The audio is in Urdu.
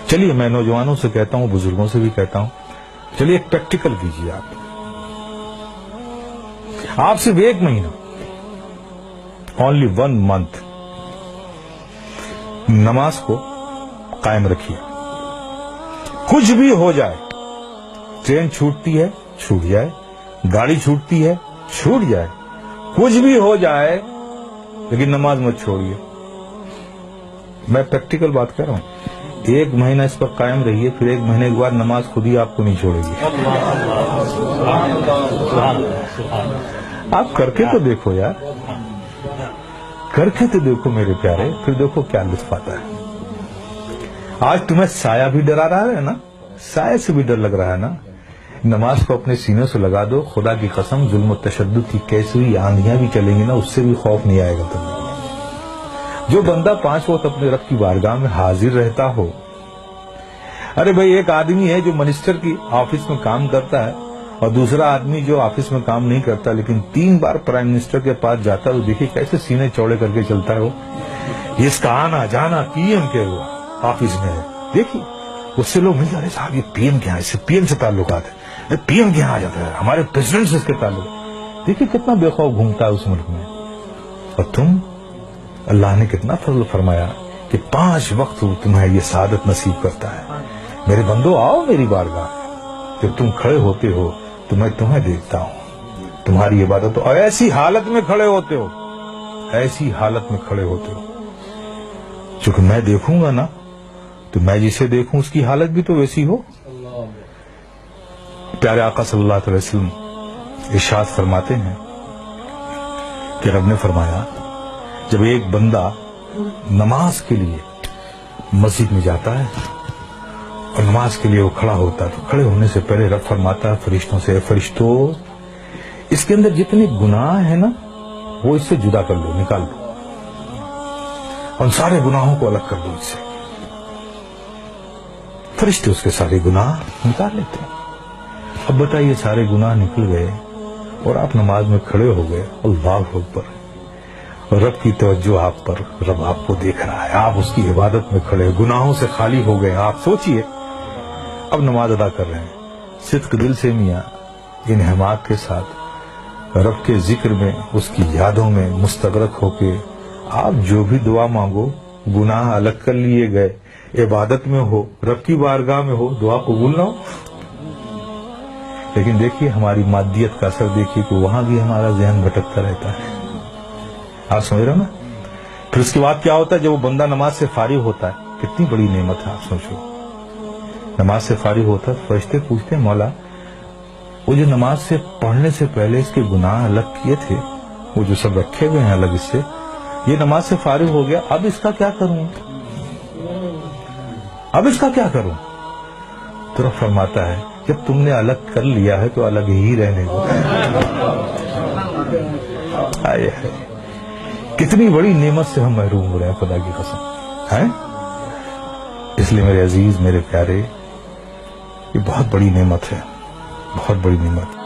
چلیے میں نوجوانوں سے کہتا ہوں، بزرگوں سے بھی کہتا ہوں، چلیے ایک پریکٹیکل کیجیے آپ صرف 1 مہینہ، only 1 month نماز کو قائم رکھیے. کچھ بھی ہو جائے، ٹرین چھوٹتی ہے چھوٹ جائے، گاڑی چھوٹتی ہے چھوٹ جائے، کچھ بھی ہو جائے، لیکن نماز مت چھوڑیے. میں پریکٹیکل بات کر رہا ہوں. 1 مہینہ اس پر قائم رہیے، پھر 1 مہینے کے بعد نماز خود ہی آپ کو نہیں چھوڑے گی. آپ کر کے تو دیکھو یار، کر کے تو دیکھو میرے پیارے، پھر دیکھو کیا لطف آتا ہے. آج تمہیں سایہ بھی ڈرا رہا ہے نا، سایہ سے بھی ڈر لگ رہا ہے نا. نماز کو اپنے سینے سے لگا دو. خدا کی قسم ظلم و تشدد کی کیسی ہوئی آندیاں بھی چلیں گی نا، اس سے بھی خوف نہیں آئے گا تمہیں. جو بندہ 5 وقت اپنے رب کی بارگاہ میں حاضر رہتا ہو. ارے بھائی، ایک آدمی ہے جو منسٹر کی آفس میں کام کرتا ہے، اور دوسرا آدمی جو آفس میں کام نہیں کرتا لیکن 3 بار پرائم منسٹر کے پاس جاتا ہے. وہ دیکھیے کیسے سینے چوڑے کر کے چلتا ہے. وہ اس کا آنا جانا پی ایم کے وہ آفس میں ہے. دیکھیے اس سے لوگ مل جاتے، صاحب یہ پی ایم کے یہاں، اس سے پی ایم سے تعلقات ہے، پی ایم کے یہاں آ جاتا ہے، ہمارے پریزیڈنٹ سے اس کے تعلق. دیکھیے کتنا بے خوف گھومتا ہے اس ملک میں. اور تم، اللہ نے کتنا فضل فرمایا کہ 5 وقت تمہیں یہ سعادت نصیب کرتا ہے. میرے بندو آؤ میری بارگاہ. جب تم کھڑے ہوتے ہو تو میں تمہیں دیکھتا ہوں، تمہاری عبادت، اور ایسی حالت میں کھڑے ہوتے ہو، ایسی حالت میں کھڑے ہوتے ہو. چونکہ میں دیکھوں گا نا، تو میں جسے دیکھوں اس کی حالت بھی تو ویسی ہو. پیارے آقا صلی اللہ علیہ وسلم ارشاد فرماتے ہیں کہ رب نے فرمایا، جب ایک بندہ نماز کے لیے مسجد میں جاتا ہے اور نماز کے لیے وہ کھڑا ہوتا ہے، تو کھڑے ہونے سے پہلے رب فرماتا ہے فرشتوں سے، فرشتوں اس کے اندر جتنے گناہ ہیں نا، وہ اس سے جدا کر لو، نکال دو، اور سارے گناہوں کو الگ کر دو اس سے. فرشتے اس کے سارے گناہ نکال لیتے ہیں. اب بتائیے، سارے گناہ نکل گئے اور آپ نماز میں کھڑے ہو گئے، اللہ اکبر، اور رب کی توجہ آپ پر، رب آپ کو دیکھ رہا ہے، آپ اس کی عبادت میں کھڑے، گناہوں سے خالی ہو گئے. آپ سوچئے اب نماز ادا کر رہے ہیں صدق دل سے، میاں انہماک کے ساتھ، رب کے ذکر میں، اس کی یادوں میں مستغرق ہو کے آپ جو بھی دعا مانگو، گناہ الگ کر لیے گئے، عبادت میں ہو، رب کی بارگاہ میں ہو، دعا قبول نہ ہو. لیکن دیکھیے ہماری مادیت کا اثر دیکھیے کہ وہاں بھی ہمارا ذہن بھٹکتا رہتا ہے. آپ سمجھ رہے ہو نا. پھر اس کے بعد کیا ہوتا ہے، جب وہ بندہ نماز سے فارغ ہوتا ہے، کتنی بڑی نعمت ہے آپ سوچو. نماز سے فارغ ہوتا ہے، فرشتے پوچھتے ہیں، مولا وہ جو نماز سے پڑھنے سے پہلے اس کے گناہ الگ کیے تھے، وہ جو سب رکھے گئے ہیں الگ، اس سے یہ نماز سے فارغ ہو گیا، اب اس کا کیا کروں، اب اس کا کیا کروں. تو رب فرماتا ہے، جب تم نے الگ کر لیا ہے تو الگ ہی رہنے دو. آئے ہے، کتنی بڑی نعمت سے ہم محروم ہو رہے ہیں، خدا کی قسم ہے. اس لیے میرے عزیز، میرے پیارے، یہ بہت بڑی نعمت ہے، بہت بڑی نعمت.